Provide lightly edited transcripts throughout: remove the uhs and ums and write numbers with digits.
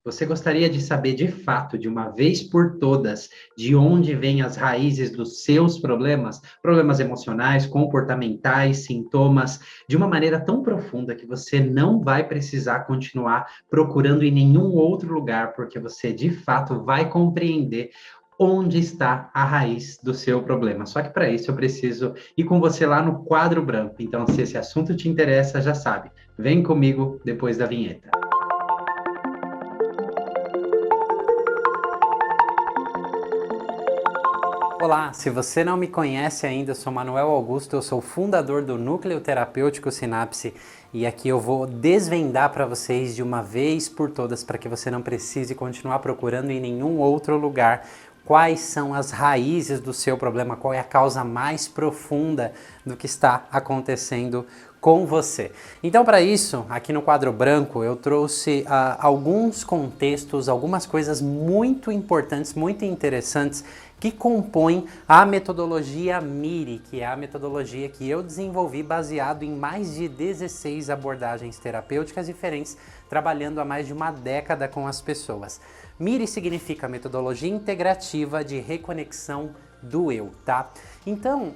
Você gostaria de saber de fato, de uma vez por todas, de onde vêm as raízes dos seus problemas? Problemas emocionais, comportamentais, sintomas, de uma maneira tão profunda que você não vai precisar continuar procurando em nenhum outro lugar, porque você de fato vai compreender onde está a raiz do seu problema. Só que para isso eu preciso ir com você lá no quadro branco. Então, se esse assunto te interessa, já sabe, vem comigo depois da vinheta. Olá, se você não me conhece ainda, eu sou Manuel Augusto, eu sou o fundador do Núcleo Terapêutico Sinapse e aqui eu vou desvendar para vocês de uma vez por todas, para que você não precise continuar procurando em nenhum outro lugar, quais são as raízes do seu problema, qual é a causa mais profunda do que está acontecendo com você. Então, para isso, aqui no quadro branco, eu trouxe alguns contextos, algumas coisas muito importantes, muito interessantes que compõem a metodologia MIRI, que é a metodologia que eu desenvolvi baseado em mais de 16 abordagens terapêuticas diferentes, trabalhando há mais de uma década com as pessoas. MIRI significa Metodologia Integrativa de Reconexão do Eu, tá? Então,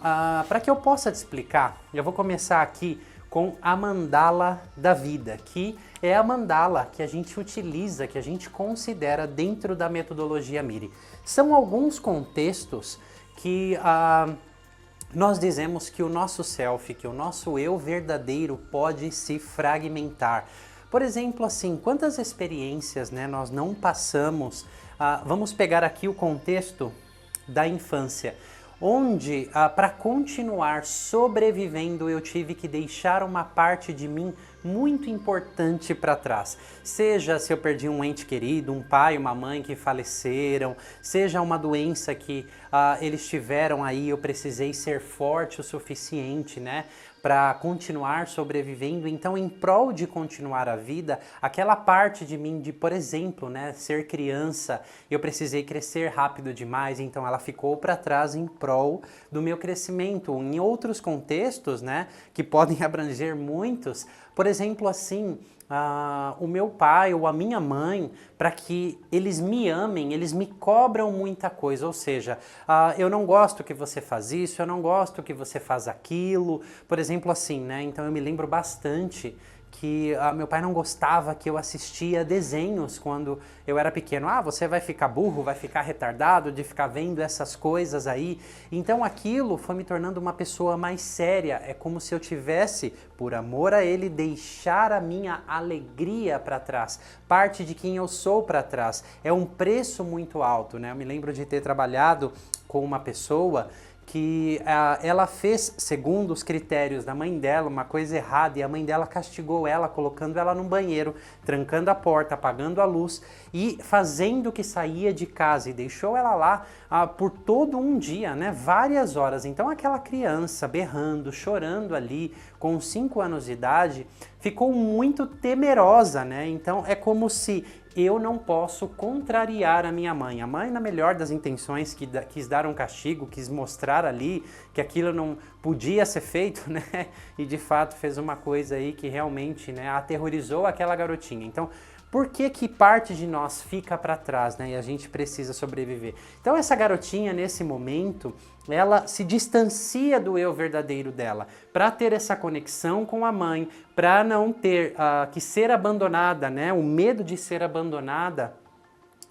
para que eu possa te explicar, eu vou começar aqui com a mandala da vida, que é a mandala que a gente utiliza, que a gente considera dentro da metodologia MIRI. São alguns contextos que nós dizemos que o nosso self, que o nosso eu verdadeiro pode se fragmentar. Por exemplo, assim, quantas experiências, né, nós não passamos, vamos pegar aqui o contexto da infância, onde para continuar sobrevivendo eu tive que deixar uma parte de mim muito importante para trás. Seja se eu perdi um ente querido, um pai, uma mãe que faleceram, seja uma doença que eles tiveram aí, eu precisei ser forte o suficiente, né, para continuar sobrevivendo. Então, em prol de continuar a vida, aquela parte de mim de, por exemplo, né, ser criança, eu precisei crescer rápido demais, então ela ficou para trás em prol do meu crescimento. Em outros contextos, né, que podem abranger muitos, por exemplo, assim, o meu pai ou a minha mãe, para que eles me amem, eles me cobram muita coisa, ou seja, eu não gosto que você faz isso, eu não gosto que você faz aquilo, por exemplo, assim, né? Então eu me lembro bastante que meu pai não gostava que eu assistia desenhos quando eu era pequeno. Você vai ficar burro, vai ficar retardado de ficar vendo essas coisas aí. Então aquilo foi me tornando uma pessoa mais séria. É como se eu tivesse, por amor a ele, deixar a minha alegria para trás. Parte de quem eu sou para trás. É um preço muito alto, né? Eu me lembro de ter trabalhado com uma pessoa que ela fez, segundo os critérios da mãe dela, uma coisa errada, e a mãe dela castigou ela, colocando ela num banheiro, trancando a porta, apagando a luz e fazendo que saía de casa, e deixou ela lá por todo um dia, né, várias horas. Então aquela criança berrando, chorando ali, com 5 anos de idade, ficou muito temerosa, né? Então é como se eu não posso contrariar a minha mãe. A mãe, na melhor das intenções, quis dar um castigo, quis mostrar ali que aquilo não podia ser feito, né? E de fato fez uma coisa aí que realmente, né, aterrorizou aquela garotinha. Então, por que que parte de nós fica para trás, né? E a gente precisa sobreviver. Então essa garotinha, nesse momento, ela se distancia do eu verdadeiro dela para ter essa conexão com a mãe, para não ter que ser abandonada, né? O medo de ser abandonada.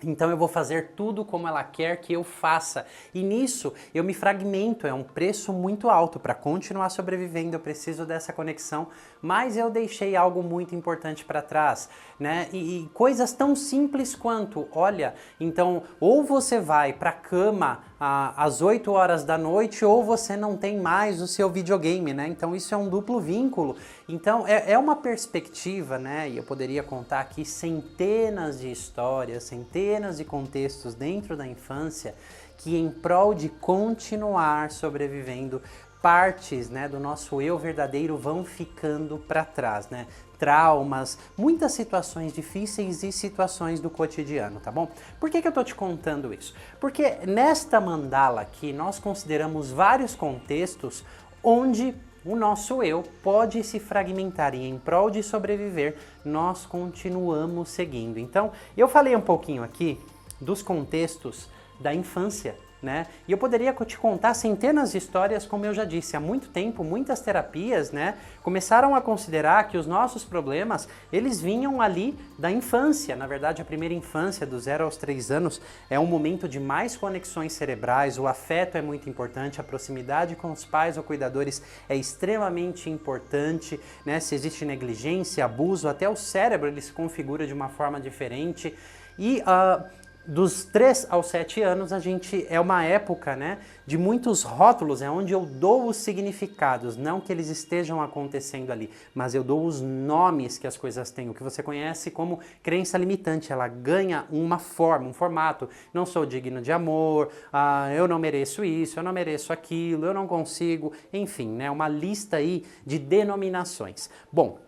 Então eu vou fazer tudo como ela quer que eu faça. E nisso eu me fragmento, é um preço muito alto. Para continuar sobrevivendo eu preciso dessa conexão, mas eu deixei algo muito importante para trás, né? E coisas tão simples quanto, olha, então ou você vai para a cama às 8 horas da noite ou você não tem mais o seu videogame, né? Então isso é um duplo vínculo. Então é uma perspectiva, né? E eu poderia contar aqui centenas de histórias, centenas de contextos dentro da infância que, em prol de continuar sobrevivendo, partes, né, do nosso eu verdadeiro vão ficando para trás, né? Traumas, muitas situações difíceis e situações do cotidiano, tá bom? Por que eu tô te contando isso? Porque nesta mandala aqui nós consideramos vários contextos onde o nosso eu pode se fragmentar e em prol de sobreviver, nós continuamos seguindo. Então, eu falei um pouquinho aqui dos contextos da infância, né? E eu poderia te contar centenas de histórias, como eu já disse, há muito tempo, muitas terapias, né, começaram a considerar que os nossos problemas, eles vinham ali da infância. Na verdade, a primeira infância, do 0 aos 3 anos, é um momento de mais conexões cerebrais, o afeto é muito importante, a proximidade com os pais ou cuidadores é extremamente importante, né? Se existe negligência, abuso, até o cérebro ele se configura de uma forma diferente. E dos 3 aos 7 anos, a gente é uma época, né, de muitos rótulos, é onde eu dou os significados, não que eles estejam acontecendo ali, mas eu dou os nomes que as coisas têm, o que você conhece como crença limitante, ela ganha uma forma, um formato, não sou digno de amor, eu não mereço isso, eu não mereço aquilo, eu não consigo, enfim, né, uma lista aí de denominações. Bom,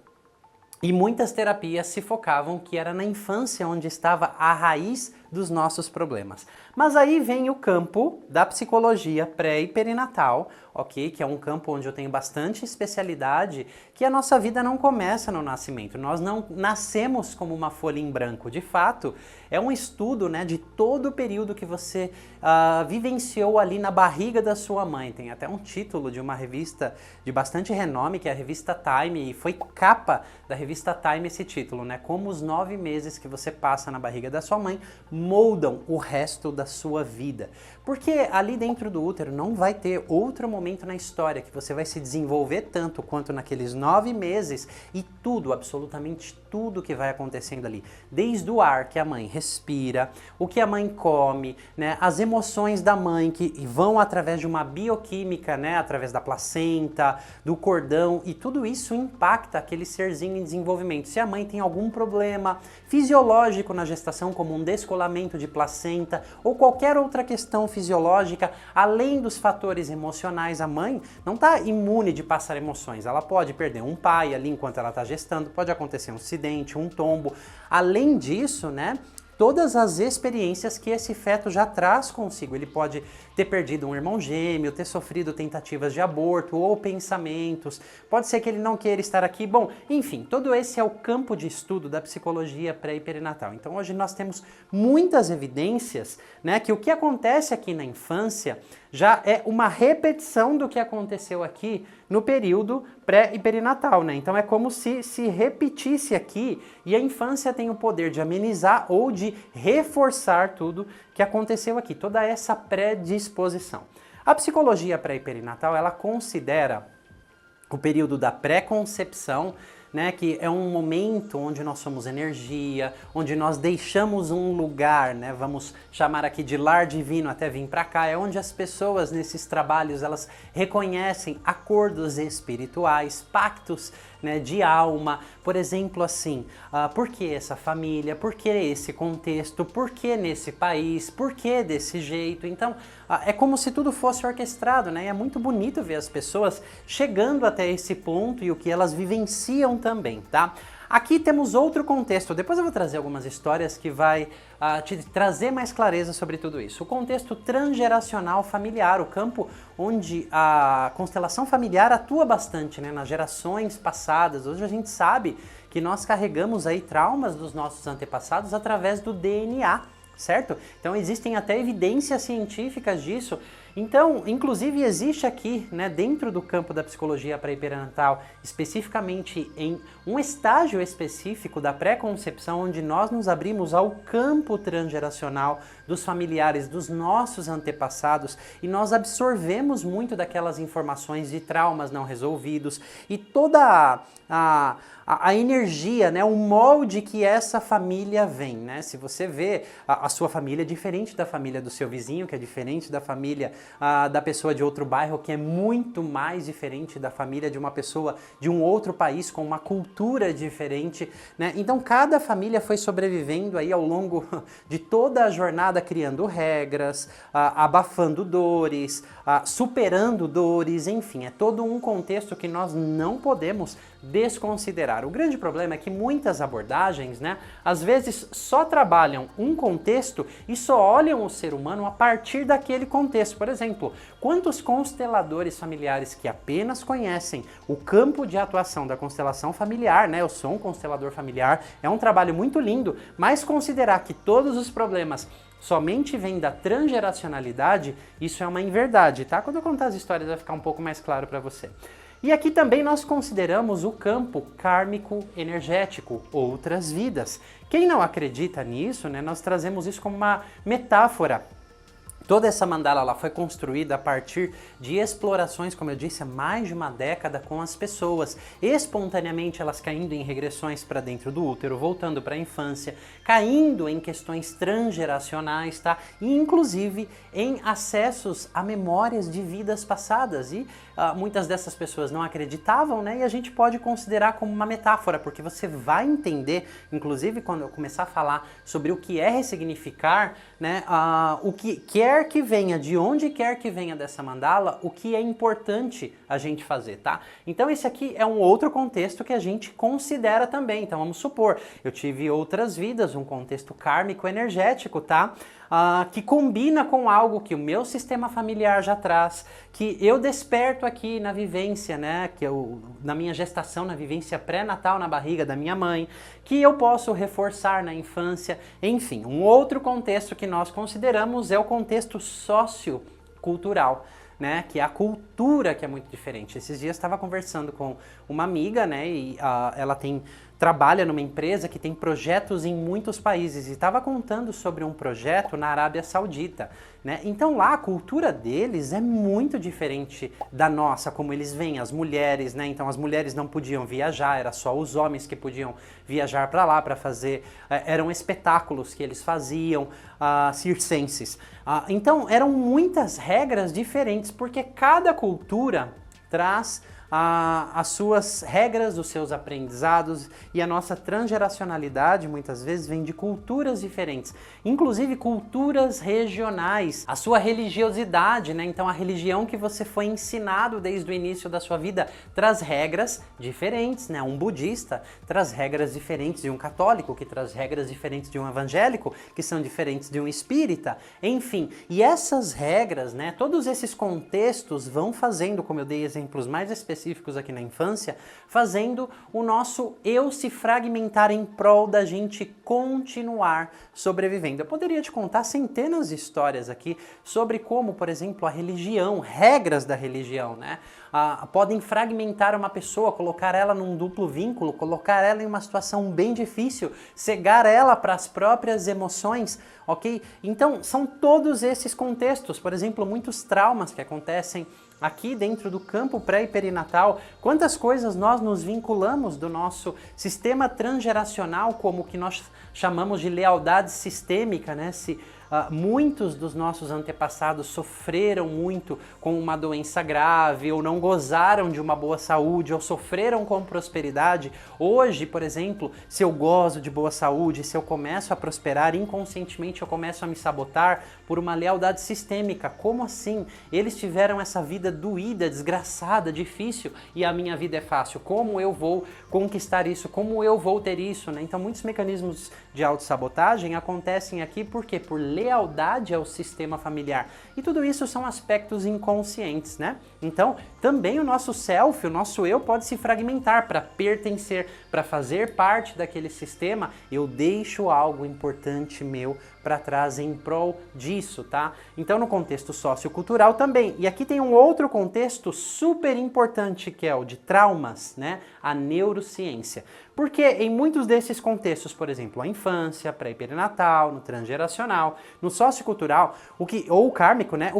e muitas terapias se focavam que era na infância onde estava a raiz dos nossos problemas. Mas aí vem o campo da psicologia pré e perinatal, ok? Que é um campo onde eu tenho bastante especialidade, que a nossa vida não começa no nascimento. Nós não nascemos como uma folha em branco. De fato, é um estudo, né, de todo o período que você vivenciou ali na barriga da sua mãe. Tem até um título de uma revista de bastante renome, que é a revista Time, e foi capa da revista Time esse título, né? Como os 9 meses que você passa na barriga da sua mãe moldam o resto da sua vida. Porque ali dentro do útero não vai ter outro momento na história que você vai se desenvolver tanto quanto naqueles 9 meses e tudo, absolutamente tudo que vai acontecendo ali. Desde o ar que a mãe respira, o que a mãe come, né, as emoções da mãe que vão através de uma bioquímica, né, através da placenta, do cordão, e tudo isso impacta aquele serzinho em desenvolvimento. Se a mãe tem algum problema fisiológico na gestação, como um descolamento de placenta ou qualquer outra questão fisiológica, além dos fatores emocionais, a mãe não está imune de passar emoções. Ela pode perder um pai ali enquanto ela está gestando, pode acontecer um acidente, um tombo. Além disso, né, todas as experiências que esse feto já traz consigo. Ele pode ter perdido um irmão gêmeo, ter sofrido tentativas de aborto ou pensamentos. Pode ser que ele não queira estar aqui. Bom, enfim, todo esse é o campo de estudo da psicologia pré e perinatal. Então hoje nós temos muitas evidências, né, que o que acontece aqui na infância já é uma repetição do que aconteceu aqui no período pré e perinatal, né? Então é como se repetisse aqui, e a infância tem o poder de amenizar ou de reforçar tudo que aconteceu aqui, toda essa predisposição. A psicologia pré e perinatal, ela considera o período da pré-concepção, né, que é um momento onde nós somos energia, onde nós deixamos um lugar, né, vamos chamar aqui de lar divino até vir para cá, é onde as pessoas nesses trabalhos elas reconhecem acordos espirituais, pactos, né, de alma, por exemplo, assim, por que essa família, por que esse contexto, por que nesse país, por que desse jeito? Então, é como se tudo fosse orquestrado, né? E é muito bonito ver as pessoas chegando até esse ponto e o que elas vivenciam também, tá? Aqui temos outro contexto, depois eu vou trazer algumas histórias que vai te trazer mais clareza sobre tudo isso. O contexto transgeracional familiar, o campo onde a constelação familiar atua bastante, né, nas gerações passadas. Hoje a gente sabe que nós carregamos aí traumas dos nossos antepassados através do DNA, certo? Então existem até evidências científicas disso. Então, inclusive existe aqui, né, dentro do campo da psicologia pré-perinatal, especificamente em um estágio específico da pré-concepção, onde nós nos abrimos ao campo transgeracional dos familiares, dos nossos antepassados, e nós absorvemos muito daquelas informações de traumas não resolvidos e toda a energia, né, o molde que essa família vem, né? Se você vê a sua família é diferente da família do seu vizinho, que é diferente da família da pessoa de outro bairro, que é muito mais diferente da família de uma pessoa de um outro país com uma cultura diferente, né? Então cada família foi sobrevivendo aí ao longo de toda a jornada, criando regras, abafando dores, superando dores, enfim, é todo um contexto que nós não podemos desconsiderar. O grande problema é que muitas abordagens, né, às vezes só trabalham um contexto e só olham o ser humano a partir daquele contexto. Por exemplo, quantos consteladores familiares que apenas conhecem o campo de atuação da constelação familiar, né? Eu sou um constelador familiar, é um trabalho muito lindo, mas considerar que todos os problemas somente vêm da transgeracionalidade, isso é uma inverdade, tá? Quando eu contar as histórias vai ficar um pouco mais claro para você. E aqui também nós consideramos o campo kármico energético, outras vidas. Quem não acredita nisso, né, nós trazemos isso como uma metáfora. Toda essa mandala ela foi construída a partir de explorações, como eu disse, há mais de uma década com as pessoas. Espontaneamente elas caindo em regressões para dentro do útero, voltando para a infância, caindo em questões transgeracionais, tá? E inclusive em acessos a memórias de vidas passadas. E muitas dessas pessoas não acreditavam, né? E a gente pode considerar como uma metáfora, porque você vai entender, inclusive quando eu começar a falar sobre o que é ressignificar, né? O que quer que venha, de onde quer que venha dessa mandala, o que é importante a gente fazer, tá? Então esse aqui é um outro contexto que a gente considera também. Então vamos supor, eu tive outras vidas, um contexto kármico energético, tá? Que combina com algo que o meu sistema familiar já traz, que eu desperto aqui na vivência, né? Que na minha gestação, na vivência pré-natal na barriga da minha mãe, que eu posso reforçar na infância. Enfim, um outro contexto que nós consideramos é o contexto sociocultural, né? Que é a cultura que é muito diferente. Esses dias estava conversando com uma amiga, né? E ela trabalha numa empresa que tem projetos em muitos países e estava contando sobre um projeto na Arábia Saudita, né? Então lá a cultura deles é muito diferente da nossa, como eles veem as mulheres, né? Então as mulheres não podiam viajar, era só os homens que podiam viajar para lá para fazer, eram espetáculos que eles faziam, circenses. Então eram muitas regras diferentes, porque cada cultura traz as suas regras, os seus aprendizados, e a nossa transgeracionalidade muitas vezes vem de culturas diferentes, inclusive culturas regionais, a sua religiosidade, né? Então a religião que você foi ensinado desde o início da sua vida traz regras diferentes, né? Um budista traz regras diferentes de um católico, que traz regras diferentes de um evangélico, que são diferentes de um espírita, enfim. E essas regras, né? Todos esses contextos vão fazendo, como eu dei exemplos mais específicos aqui na infância, fazendo o nosso eu se fragmentar em prol da gente continuar sobrevivendo. Eu poderia te contar centenas de histórias aqui sobre como, por exemplo, a religião, regras da religião, né? Podem fragmentar uma pessoa, colocar ela num duplo vínculo, colocar ela em uma situação bem difícil, cegar ela para as próprias emoções, ok? Então, são todos esses contextos, por exemplo, muitos traumas que acontecem aqui dentro do campo pré e perinatal, quantas coisas nós nos vinculamos do nosso sistema transgeracional, como o que nós chamamos de lealdade sistêmica, né? Muitos dos nossos antepassados sofreram muito com uma doença grave, ou não gozaram de uma boa saúde, ou sofreram com prosperidade. Hoje, por exemplo, se eu gozo de boa saúde, se eu começo a prosperar, inconscientemente eu começo a me sabotar por uma lealdade sistêmica. Como assim? Eles tiveram essa vida doída, desgraçada, difícil, e a minha vida é fácil. Como eu vou conquistar isso? Como eu vou ter isso, né? Então muitos mecanismos de autossabotagem acontecem aqui por quê? Por lealdade ao sistema familiar. E tudo isso são aspectos inconscientes, né? Então, também o nosso self, o nosso eu, pode se fragmentar para pertencer, para fazer parte daquele sistema. Eu deixo algo importante meu para trás em prol disso, tá? Então, no contexto sociocultural também. E aqui tem um outro contexto super importante, que é o de traumas, né? A neurociência. Porque em muitos desses contextos, por exemplo, a infância, pré-perinatal, no transgeracional, no sociocultural, ou kármico, né?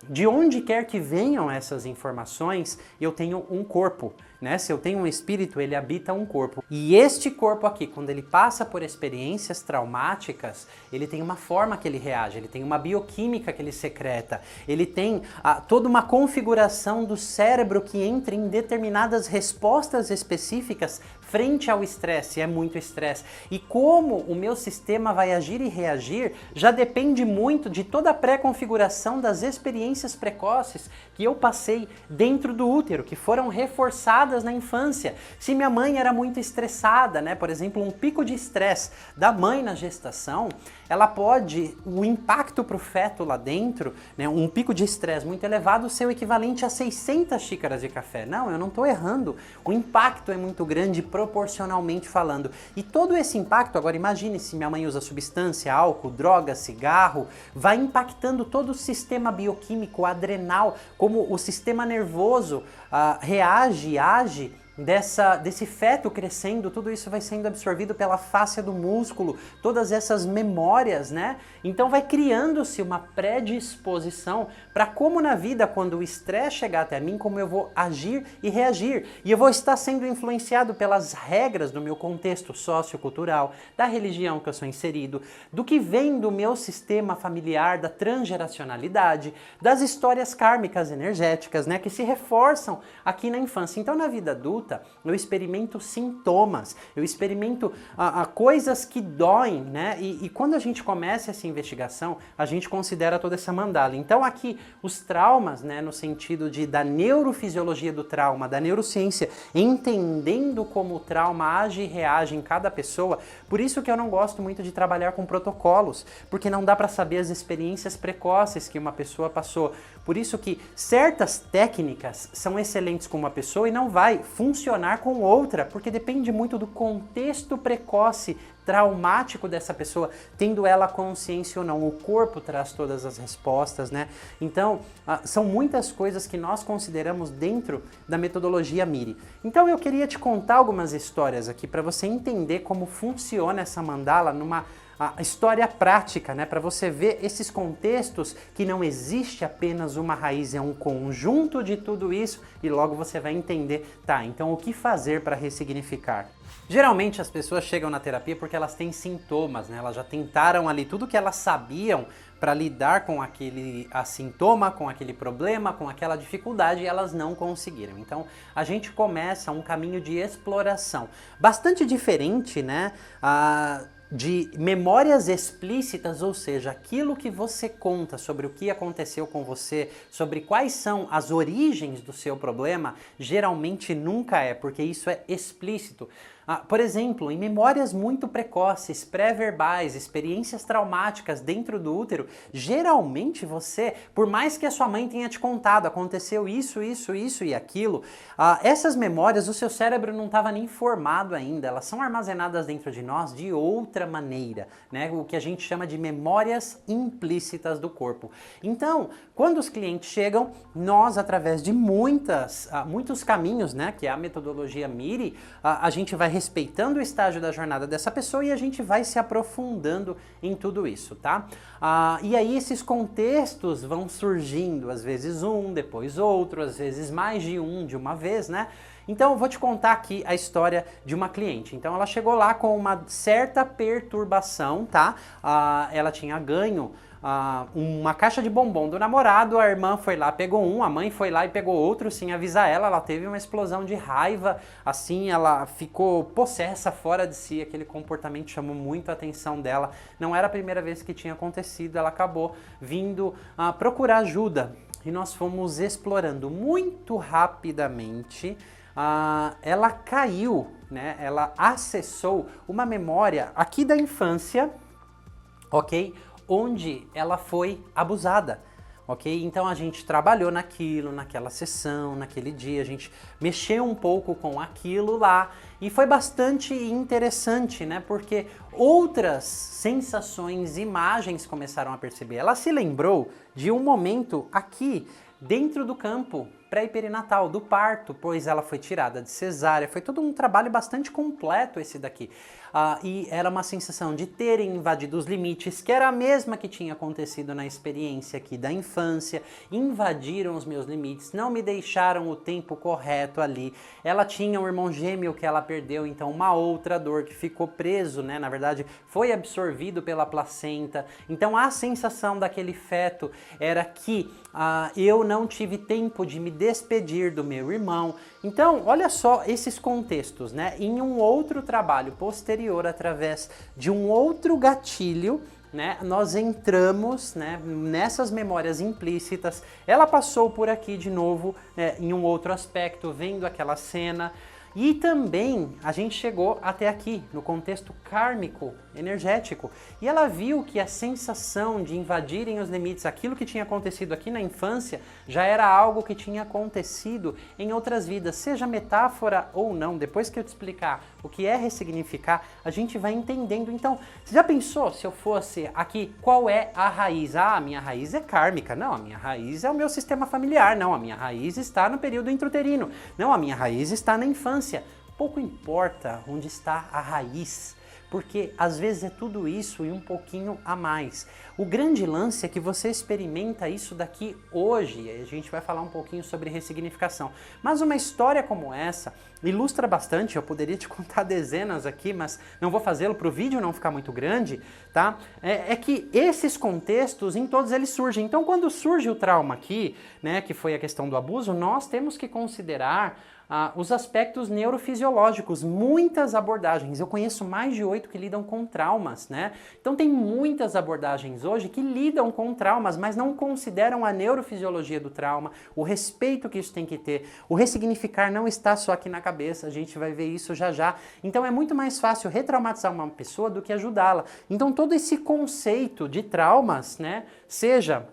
De onde quer que venham essas informações, eu tenho um corpo, né? Se eu tenho um espírito, ele habita um corpo. E este corpo aqui, quando ele passa por experiências traumáticas, ele tem uma forma que ele reage, ele tem uma bioquímica que ele secreta, ele tem toda uma configuração do cérebro que entra em determinadas respostas específicas frente ao estresse, é muito estresse. E como o meu sistema vai agir e reagir já depende muito de toda a pré-configuração das experiências precoces que eu passei dentro do útero, que foram reforçadas na infância. Se minha mãe era muito estressada, né, por exemplo, um pico de estresse da mãe na gestação, ela pode, o impacto para o feto lá dentro, né, um pico de estresse muito elevado, ser o equivalente a 600 xícaras de café. Não, eu não estou errando. O impacto é muito grande proporcionalmente falando. E todo esse impacto, agora imagine se minha mãe usa substância, álcool, droga, cigarro, vai impactando todo o sistema bioquímico, adrenal, como o sistema nervoso reage e age desse feto crescendo, tudo isso vai sendo absorvido pela fáscia do músculo, todas essas memórias, né? Então vai criando-se uma predisposição para como na vida, quando o estresse chegar até mim, como eu vou agir e reagir. E eu vou estar sendo influenciado pelas regras do meu contexto sociocultural, da religião que eu sou inserido, do que vem do meu sistema familiar, da transgeracionalidade, das histórias kármicas energéticas, né? Que se reforçam aqui na infância. Então na vida adulta, eu experimento sintomas, eu experimento coisas que doem, né? E quando a gente começa essa investigação, a gente considera toda essa mandala. Então aqui os traumas, né, no sentido da neurofisiologia do trauma, da neurociência, entendendo como o trauma age e reage em cada pessoa, por isso que eu não gosto muito de trabalhar com protocolos, porque não dá para saber as experiências precoces que uma pessoa passou. Por isso que certas técnicas são excelentes com uma pessoa e não vai funcionar com outra, porque depende muito do contexto precoce traumático dessa pessoa, tendo ela consciência ou não. O corpo traz todas as respostas, né? Então, são muitas coisas que nós consideramos dentro da metodologia MIRI. Então, eu queria te contar algumas histórias aqui para você entender como funciona essa mandala numa história prática, né? Para você ver esses contextos que não existe apenas uma raiz, é um conjunto de tudo isso e logo você vai entender, tá, então o que fazer para ressignificar? Geralmente as pessoas chegam na terapia porque elas têm sintomas, né? Elas já tentaram ali tudo que elas sabiam para lidar com aquele sintoma, com aquele problema, com aquela dificuldade e elas não conseguiram. Então a gente começa um caminho de exploração bastante diferente, né? De memórias explícitas, ou seja, aquilo que você conta sobre o que aconteceu com você, sobre quais são as origens do seu problema, geralmente nunca é, porque isso é explícito. Por exemplo, em memórias muito precoces, pré-verbais, experiências traumáticas dentro do útero, geralmente você, por mais que a sua mãe tenha te contado, aconteceu isso, isso, isso e aquilo, essas memórias, o seu cérebro não estava nem formado ainda, elas são armazenadas dentro de nós de outra maneira, né? O que a gente chama de memórias implícitas do corpo. Então, quando os clientes chegam, nós, através de muitos caminhos, né, que é a metodologia MIRI, a gente vai respeitando o estágio da jornada dessa pessoa e a gente vai se aprofundando em tudo isso, tá? E aí esses contextos vão surgindo, às vezes um, depois outro, às vezes mais de um de uma vez, né? Então eu vou te contar aqui a história de uma cliente. Então ela chegou lá com uma certa perturbação, tá? Ela tinha ganho uma caixa de bombom do namorado, a irmã foi lá, pegou um, a mãe foi lá e pegou outro, sem avisar ela teve uma explosão de raiva, assim, ela ficou possessa, fora de si, aquele comportamento chamou muito a atenção dela, não era a primeira vez que tinha acontecido, ela acabou vindo procurar ajuda, e nós fomos explorando muito rapidamente, ela caiu, né, ela acessou uma memória aqui da infância, ok? Onde ela foi abusada, ok? Então a gente trabalhou naquela sessão, naquele dia, a gente mexeu um pouco com aquilo lá e foi bastante interessante, né? Porque outras sensações, imagens começaram a perceber. Ela se lembrou de um momento aqui dentro do campo pré-perinatal, do parto, pois ela foi tirada de cesárea, foi todo um trabalho bastante completo esse daqui. E era uma sensação de terem invadido os limites, que era a mesma que tinha acontecido na experiência aqui da infância, invadiram os meus limites, não me deixaram o tempo correto ali. Ela tinha um irmão gêmeo que ela perdeu, então uma outra dor que ficou preso, né? Na verdade, foi absorvido pela placenta. Então a sensação daquele feto era que eu não tive tempo de me despedir do meu irmão. Então, olha só esses contextos, né? Em um outro trabalho posterior, através de um outro gatilho, né, nós entramos, né, nessas memórias implícitas. Ela passou por aqui de novo, né, em um outro aspecto, vendo aquela cena. E também a gente chegou até aqui, no contexto kármico, energético, e ela viu que a sensação de invadirem os limites, aquilo que tinha acontecido aqui na infância, já era algo que tinha acontecido em outras vidas, seja metáfora ou não. Depois que eu te explicar o que é ressignificar, a gente vai entendendo. Então, você já pensou, se eu fosse aqui, qual é a raiz? Ah, a minha raiz é kármica. Não, a minha raiz é o meu sistema familiar. Não, a minha raiz está no período intrauterino. Não, a minha raiz está na infância. Pouco importa onde está a raiz, porque às vezes é tudo isso e um pouquinho a mais. O grande lance é que você experimenta isso daqui hoje, e a gente vai falar um pouquinho sobre ressignificação. Mas uma história como essa ilustra bastante, eu poderia te contar dezenas aqui, mas não vou fazê-lo para o vídeo não ficar muito grande, tá? É que esses contextos, em todos eles surgem. Então quando surge o trauma aqui, né, que foi a questão do abuso, nós temos que considerar os aspectos neurofisiológicos, muitas abordagens. Eu conheço mais de 8 que lidam com traumas, né? Então tem muitas abordagens hoje que lidam com traumas, mas não consideram a neurofisiologia do trauma, o respeito que isso tem que ter. O ressignificar não está só aqui na cabeça, a gente vai ver isso já já. Então é muito mais fácil retraumatizar uma pessoa do que ajudá-la. Então todo esse conceito de traumas, né, seja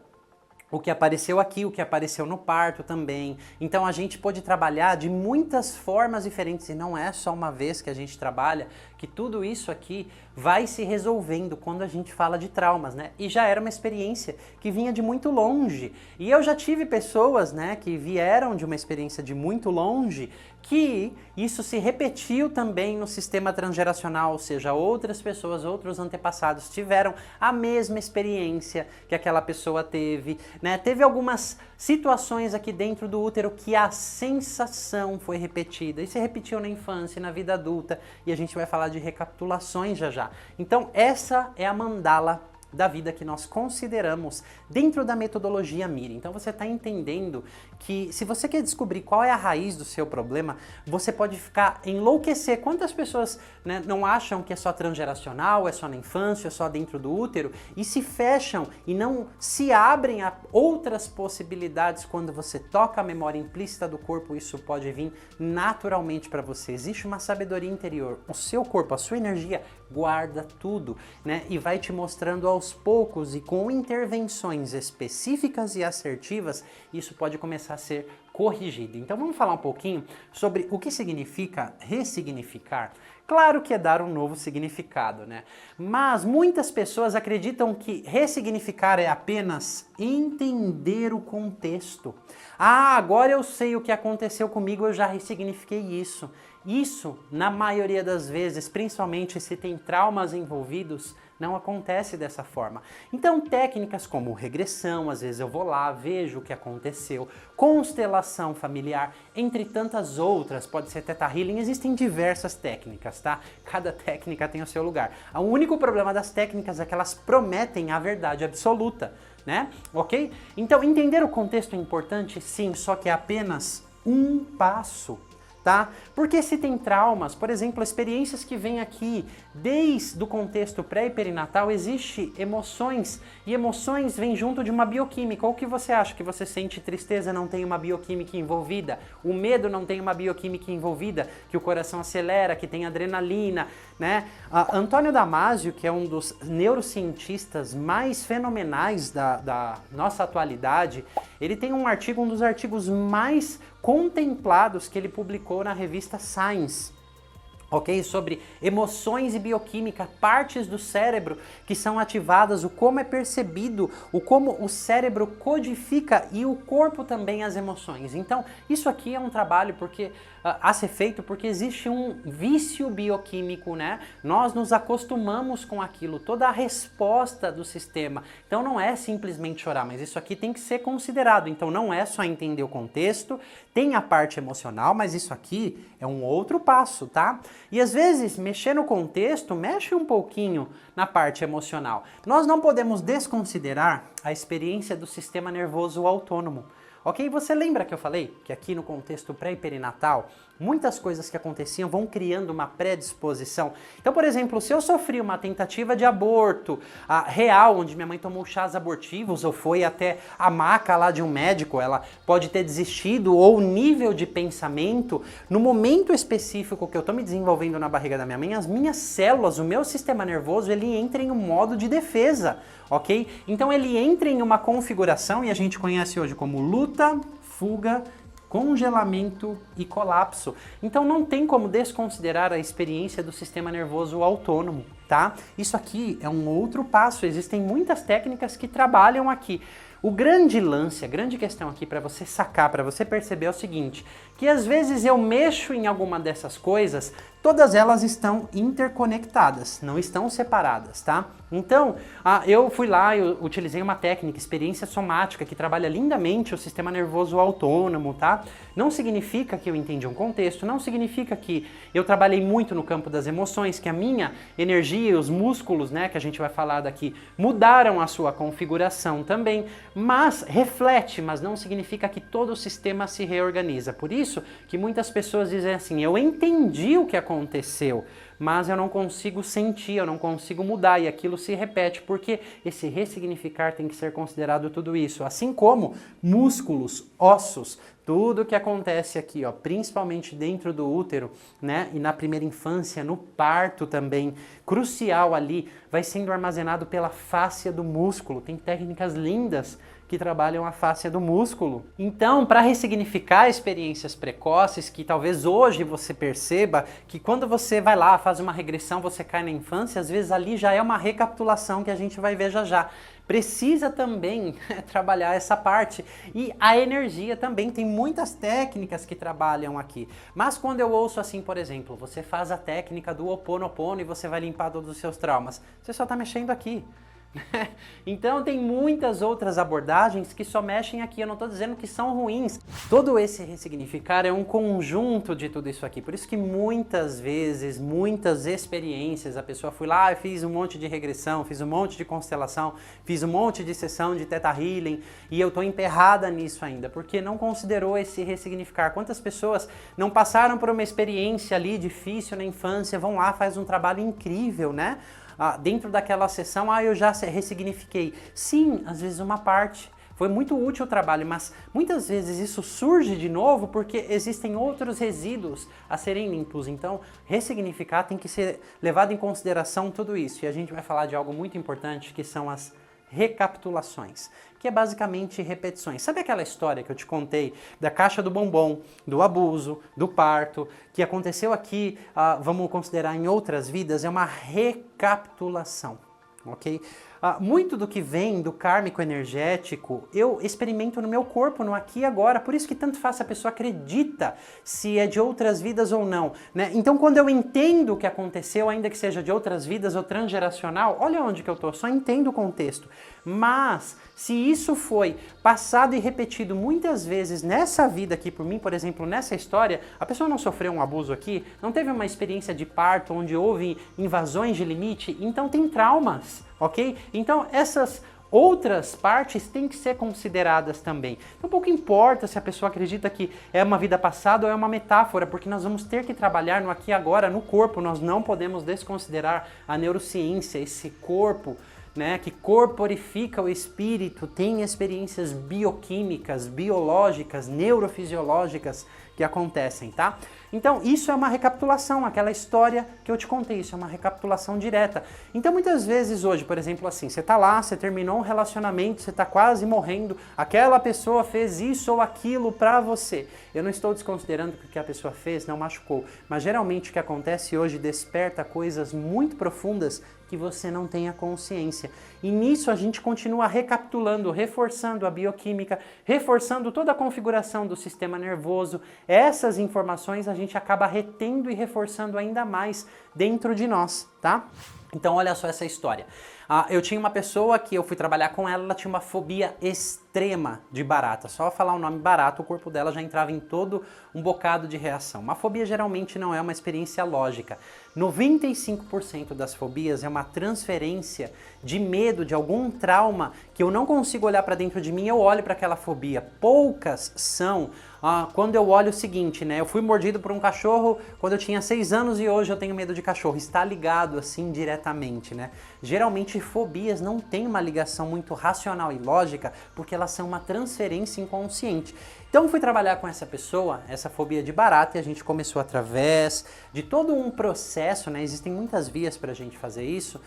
o que apareceu aqui, o que apareceu no parto também. Então a gente pode trabalhar de muitas formas diferentes e não é só uma vez que a gente trabalha, que tudo isso aqui vai se resolvendo quando a gente fala de traumas, né? E já era uma experiência que vinha de muito longe. E eu já tive pessoas, né, que vieram de uma experiência de muito longe, que isso se repetiu também no sistema transgeracional, ou seja, outras pessoas, outros antepassados tiveram a mesma experiência que aquela pessoa teve, né? Teve algumas situações aqui dentro do útero que a sensação foi repetida e se repetiu na infância e na vida adulta, e a gente vai falar de recapitulações já já. Então essa é a mandala da vida que nós consideramos dentro da metodologia MIRI. Então você está entendendo que se você quer descobrir qual é a raiz do seu problema, você pode ficar enlouquecer. Quantas pessoas, né, não acham que é só transgeracional, é só na infância, é só dentro do útero e se fecham e não se abrem a outras possibilidades. Quando você toca a memória implícita do corpo, isso pode vir naturalmente para você. Existe uma sabedoria interior. O seu corpo, a sua energia guarda tudo, né, e vai te mostrando aos poucos e com intervenções específicas e assertivas, isso pode começar a ser corrigido. Então vamos falar um pouquinho sobre o que significa ressignificar. Claro que é dar um novo significado, né? Mas muitas pessoas acreditam que ressignificar é apenas entender o contexto. Ah, agora eu sei o que aconteceu comigo, eu já ressignifiquei isso. Isso, na maioria das vezes, principalmente se tem traumas envolvidos, não acontece dessa forma. Então, técnicas como regressão, às vezes eu vou lá, vejo o que aconteceu, constelação familiar, entre tantas outras, pode ser Theta Healing, existem diversas técnicas, tá? Cada técnica tem o seu lugar. O único problema das técnicas é que elas prometem a verdade absoluta, né? Ok? Então, entender o contexto é importante, sim, só que é apenas um passo. Tá? Porque se tem traumas, por exemplo, experiências que vêm aqui desde o contexto pré e perinatal, existe emoções, e emoções vêm junto de uma bioquímica. Ou o que você acha? Que você sente tristeza, não tem uma bioquímica envolvida, o medo não tem uma bioquímica envolvida, que o coração acelera, que tem adrenalina, né? Antônio Damasio, que é um dos neurocientistas mais fenomenais da nossa atualidade, ele tem um artigo, um dos artigos mais contemplados que ele publicou na revista Science, ok? Sobre emoções e bioquímica, partes do cérebro que são ativadas, o como é percebido, o como o cérebro codifica e o corpo também as emoções. Então, isso aqui é um trabalho a ser feito porque existe um vício bioquímico, né? Nós nos acostumamos com aquilo, toda a resposta do sistema. Então não é simplesmente chorar, mas isso aqui tem que ser considerado. Então não é só entender o contexto, tem a parte emocional, mas isso aqui é um outro passo, tá? E às vezes mexer no contexto mexe um pouquinho na parte emocional. Nós não podemos desconsiderar a experiência do sistema nervoso autônomo. ok? Você lembra que eu falei que aqui no contexto pré e perinatal, muitas coisas que aconteciam vão criando uma predisposição? Então, por exemplo, se eu sofri uma tentativa de aborto real, onde minha mãe tomou chás abortivos ou foi até a maca lá de um médico, ela pode ter desistido, ou o nível de pensamento, no momento específico que eu estou me desenvolvendo na barriga da minha mãe, as minhas células, o meu sistema nervoso, ele entra em um modo de defesa, ok? Então ele entra em uma configuração, e a gente conhece hoje como luta, fuga, congelamento e colapso. Então não tem como desconsiderar a experiência do sistema nervoso autônomo, tá? Isso aqui é um outro passo, existem muitas técnicas que trabalham aqui. O grande lance, a grande questão aqui para você sacar, para você perceber é o seguinte, que às vezes eu mexo em alguma dessas coisas, todas elas estão interconectadas, não estão separadas, tá? Então, eu fui lá, eu utilizei uma técnica, experiência somática, que trabalha lindamente o sistema nervoso autônomo, tá? Não significa que eu entendi um contexto, não significa que eu trabalhei muito no campo das emoções, que a minha energia, os músculos, né, que a gente vai falar daqui, mudaram a sua configuração também, mas reflete, mas não significa que todo o sistema se reorganiza. Por isso que muitas pessoas dizem assim, eu entendi o que aconteceu, mas eu não consigo sentir, eu não consigo mudar, e aquilo se repete, porque esse ressignificar tem que ser considerado tudo isso, assim como músculos, ossos, tudo que acontece aqui, ó, principalmente dentro do útero, né, e na primeira infância, no parto também, crucial ali, vai sendo armazenado pela fáscia do músculo. Tem técnicas lindas que trabalham a fáscia do músculo. Então, para ressignificar experiências precoces, que talvez hoje você perceba que quando você vai lá, faz uma regressão, você cai na infância, às vezes ali já é uma recapitulação que a gente vai ver já já. Precisa também trabalhar essa parte. E a energia também, tem muitas técnicas que trabalham aqui. Mas quando eu ouço assim, por exemplo, você faz a técnica do Ho Oponopono e você vai limpar todos os seus traumas, você só está mexendo aqui. Então tem muitas outras abordagens que só mexem aqui, eu não estou dizendo que são ruins. Todo esse ressignificar é um conjunto de tudo isso aqui, por isso que muitas vezes, muitas experiências, a pessoa foi lá e fiz um monte de regressão, fiz um monte de constelação, fiz um monte de sessão de Theta Healing e eu estou emperrada nisso ainda, porque não considerou esse ressignificar. Quantas pessoas não passaram por uma experiência ali difícil na infância, vão lá, faz um trabalho incrível, né? Dentro daquela sessão, eu já ressignifiquei. Sim, às vezes uma parte. Foi muito útil o trabalho, mas muitas vezes isso surge de novo porque existem outros resíduos a serem limpos. Então, ressignificar tem que ser levado em consideração tudo isso. E a gente vai falar de algo muito importante, que são as recapitulações, que é basicamente repetições. Sabe aquela história que eu te contei da caixa do bombom, do abuso, do parto, que aconteceu aqui, vamos considerar em outras vidas, é uma recapitulação, ok? Muito do que vem do kármico energético, eu experimento no meu corpo, no aqui e agora, por isso que tanto faz se a pessoa acredita se é de outras vidas ou não, né? Então quando eu entendo o que aconteceu, ainda que seja de outras vidas ou transgeracional, olha onde que eu tô, só entendo o contexto. Mas se isso foi passado e repetido muitas vezes nessa vida aqui por mim, por exemplo, nessa história, a pessoa não sofreu um abuso aqui, não teve uma experiência de parto onde houve invasões de limite, então tem traumas, ok? Então essas outras partes têm que ser consideradas também. Então pouco importa se a pessoa acredita que é uma vida passada ou é uma metáfora, porque nós vamos ter que trabalhar no aqui e agora, no corpo, nós não podemos desconsiderar a neurociência, esse corpo, né, que corporifica o espírito, tem experiências bioquímicas, biológicas, neurofisiológicas que acontecem, tá? Então, isso é uma recapitulação, aquela história que eu te contei, isso é uma recapitulação direta. Então, muitas vezes hoje, por exemplo, assim, você tá lá, você terminou um relacionamento, você tá quase morrendo, aquela pessoa fez isso ou aquilo pra você. Eu não estou desconsiderando que o que a pessoa fez não machucou, mas geralmente o que acontece hoje desperta coisas muito profundas que você não tenha consciência. E nisso a gente continua recapitulando, reforçando a bioquímica, reforçando toda a configuração do sistema nervoso. Essas informações a gente acaba retendo e reforçando ainda mais dentro de nós, tá? Então olha só essa história. Eu tinha uma pessoa que eu fui trabalhar com ela, ela tinha uma fobia extrema extrema de barata. Só falar o nome barata, o corpo dela já entrava em todo um bocado de reação. Uma fobia geralmente não é uma experiência lógica. 95% das fobias é uma transferência de medo, de algum trauma que eu não consigo olhar para dentro de mim, eu olho para aquela fobia. Poucas são quando eu olho o seguinte, né? Eu fui mordido por um cachorro quando eu tinha 6 anos e hoje eu tenho medo de cachorro. Está ligado assim diretamente, né? Geralmente fobias não têm uma ligação muito racional e lógica porque elas são uma transferência inconsciente. Então fui trabalhar com essa pessoa, essa fobia de barata, e a gente começou através de todo um processo, né? Existem muitas vias para a gente fazer isso,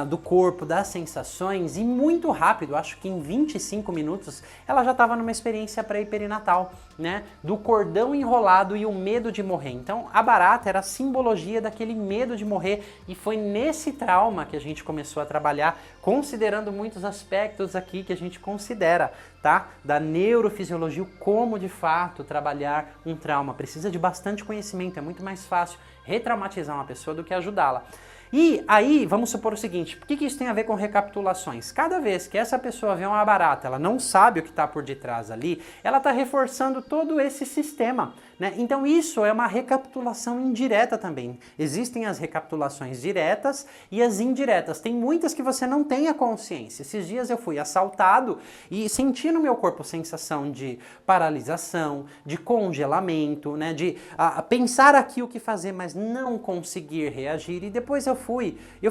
do corpo, das sensações, e muito rápido, acho que em 25 minutos, ela já estava numa experiência pré-perinatal, né? Do cordão enrolado e o medo de morrer. Então a barata era a simbologia daquele medo de morrer, e foi nesse trauma que a gente começou a trabalhar, considerando muitos aspectos aqui que a gente considera, tá? Da neurofisiologia, como de fato trabalhar um trauma. Precisa de bastante conhecimento, é muito mais fácil retraumatizar uma pessoa do que ajudá-la. E aí, vamos supor o seguinte, por que isso tem a ver com recapitulações? Cada vez que essa pessoa vê uma barata, ela não sabe o que está por detrás ali, ela está reforçando todo esse sistema, né? Então isso é uma recapitulação indireta também. Existem as recapitulações diretas e as indiretas. Tem muitas que você não tem a consciência. Esses dias eu fui assaltado e senti no meu corpo sensação de paralisação, de congelamento, né? De pensar aqui o que fazer, mas não conseguir reagir. E depois eu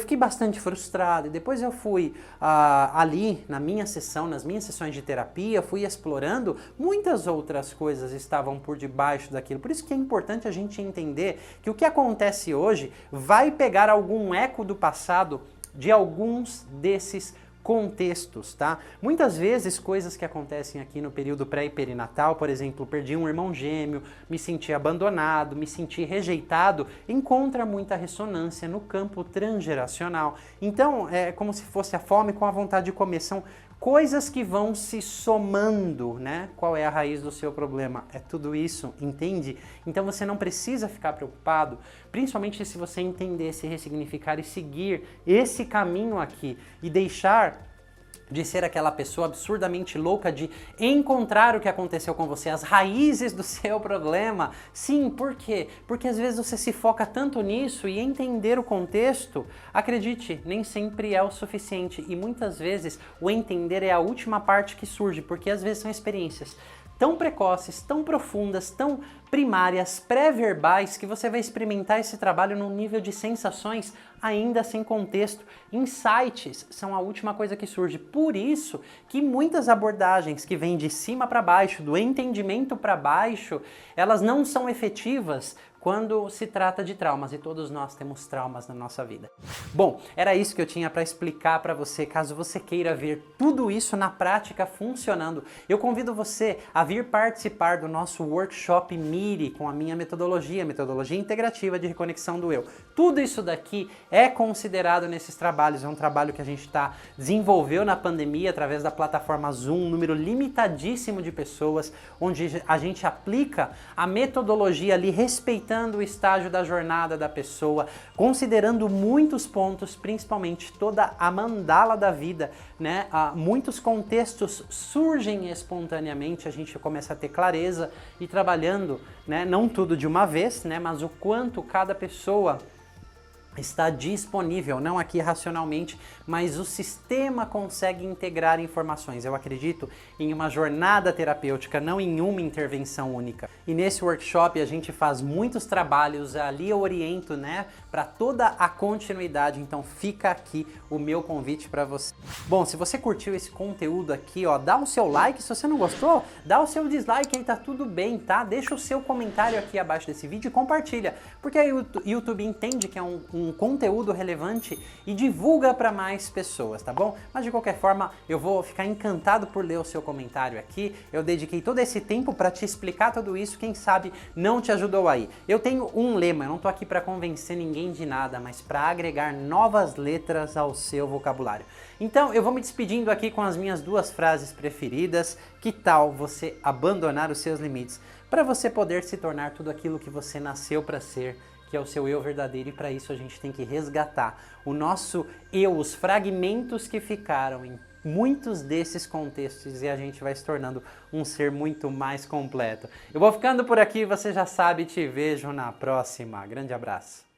fiquei bastante frustrado, e depois eu fui ali na minha sessão, nas minhas sessões de terapia, fui explorando, muitas outras coisas estavam por debaixo daquilo. Por isso que é importante a gente entender que o que acontece hoje vai pegar algum eco do passado de alguns desses contextos, tá? Muitas vezes coisas que acontecem aqui no período pré e perinatal, por exemplo, perdi um irmão gêmeo, me senti abandonado, me senti rejeitado, encontra muita ressonância no campo transgeracional. Então, é como se fosse a fome com a vontade de comer. São coisas que vão se somando, né? Qual é a raiz do seu problema? É tudo isso, entende? Então você não precisa ficar preocupado, principalmente se você entender, se ressignificar e seguir esse caminho aqui e deixar de ser aquela pessoa absurdamente louca de encontrar o que aconteceu com você, as raízes do seu problema. Sim, por quê? Porque às vezes você se foca tanto nisso e entender o contexto, acredite, nem sempre é o suficiente, e muitas vezes o entender é a última parte que surge, porque às vezes são experiências tão precoces, tão profundas, tão primárias, pré-verbais, que você vai experimentar esse trabalho num nível de sensações ainda sem contexto. Insights são a última coisa que surge. Por isso que muitas abordagens que vêm de cima para baixo, do entendimento para baixo, elas não são efetivas quando se trata de traumas, e todos nós temos traumas na nossa vida. Bom, era isso que eu tinha para explicar para você. Caso você queira ver tudo isso na prática funcionando, eu convido você a vir participar do nosso workshop MIRI com a minha metodologia integrativa de reconexão do eu. Tudo isso daqui é considerado nesses trabalhos, é um trabalho que a gente desenvolveu na pandemia através da plataforma Zoom, um número limitadíssimo de pessoas, onde a gente aplica a metodologia ali respeitando o estágio da jornada da pessoa, considerando muitos pontos, principalmente toda a mandala da vida, né? Muitos contextos surgem espontaneamente, a gente começa a ter clareza e trabalhando, né? Não tudo de uma vez, né? Mas o quanto cada pessoa está disponível, não aqui racionalmente, mas o sistema consegue integrar informações. Eu acredito em uma jornada terapêutica, não em uma intervenção única. E nesse workshop a gente faz muitos trabalhos, ali eu oriento, né, para toda a continuidade. Então fica aqui o meu convite para você. Bom, se você curtiu esse conteúdo aqui, ó, dá o seu like. Se você não gostou, dá o seu dislike aí, tá tudo bem, tá? Deixa o seu comentário aqui abaixo desse vídeo e compartilha, porque aí o YouTube entende que é um conteúdo relevante e divulga para mais pessoas, tá bom? Mas de qualquer forma, eu vou ficar encantado por ler o seu comentário aqui. Eu dediquei todo esse tempo para te explicar tudo isso, quem sabe não te ajudou aí. Eu tenho um lema, eu não tô aqui para convencer ninguém de nada, mas para agregar novas letras ao seu vocabulário. Então, eu vou me despedindo aqui com as minhas 2 frases preferidas. Que tal você abandonar os seus limites para você poder se tornar tudo aquilo que você nasceu para ser, que é o seu eu verdadeiro? E para isso a gente tem que resgatar o nosso eu, os fragmentos que ficaram em muitos desses contextos e a gente vai se tornando um ser muito mais completo. Eu vou ficando por aqui, você já sabe, te vejo na próxima. Grande abraço.